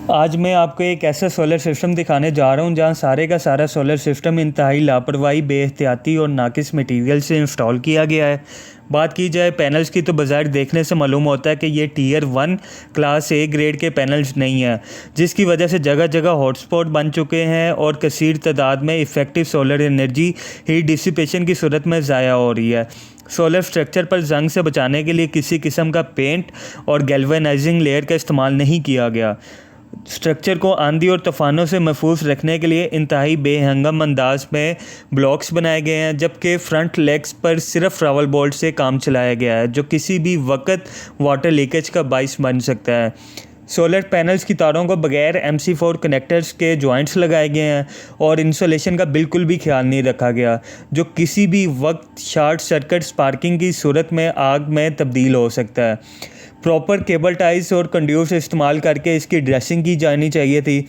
आज मैं आपको एक ऐसा सोलर सिस्टम दिखाने जा रहा हूँ जहाँ सारे का सारा सोलर सिस्टम इंतहाई लापरवाही, बेहतियाती और नाकिस मटेरियल से इंस्टॉल किया गया है। बात की जाए पैनल्स की तो बाज़ार देखने से मालूम होता है कि ये टियर 1 क्लास ए ग्रेड के पैनल्स नहीं हैं, जिसकी वजह से जगह जगह हॉटस्पॉट बन चुके हैं और कसीर तादाद में effective solar energy heat dissipation की सूरत में ज़ाया हो रही है। सोलर स्ट्रक्चर पर जंग से बचाने के लिए किसी किस्म का पेंट और गैल्वेनाइजिंग लेयर का इस्तेमाल नहीं किया गया। स्ट्रक्चर को आंधी और तूफ़ानों से महफूज रखने के लिए इंतहाई बेहंगम अंदाज में ब्लॉक्स बनाए गए हैं, जबकि फ्रंट लेग्स पर सिर्फ रावल बोल्ट से काम चलाया गया है, जो किसी भी वक्त वाटर लीकेज का बाइस बन सकता है। सोलर पैनल्स की तारों को बगैर MC4 कनेक्टर्स के जॉइंट्स लगाए गए हैं और इंसुलेशन का बिल्कुल भी ख्याल नहीं रखा गया, जो किसी भी वक्त शॉर्ट सर्किट स्पार्किंग की सूरत में आग में तब्दील हो सकता है। प्रॉपर केबल टाइज और कंड्यूस इस्तेमाल करके इसकी ड्रेसिंग की जानी चाहिए थी।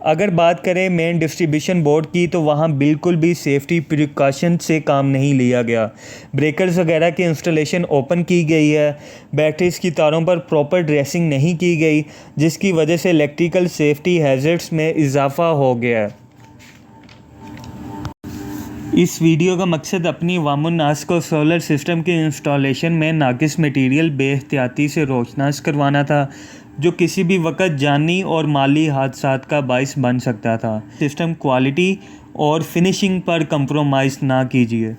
अगर बात करें मेन डिस्ट्रीब्यूशन बोर्ड की, तो वहाँ बिल्कुल भी सेफ्टी प्रिकॉशन से काम नहीं लिया गया। ब्रेकर्स वगैरह की इंस्टॉलेशन ओपन की गई है। बैटरीज की तारों पर प्रॉपर ड्रेसिंग नहीं की गई, जिसकी वजह से इलेक्ट्रिकल सेफ्टी हैज़र्ड्स में इजाफा हो गया है। इस वीडियो का मकसद अपनी अवामुन्नास को सोलर सिस्टम के इंस्टॉलेशन में नाकिस मटेरियल बेहतियाती से रोशनास करवाना था, जो किसी भी वक्त जानी और माली हादसात का बाइस बन सकता था। सिस्टम क्वालिटी और फिनिशिंग पर कंप्रोमाइज़ ना कीजिए।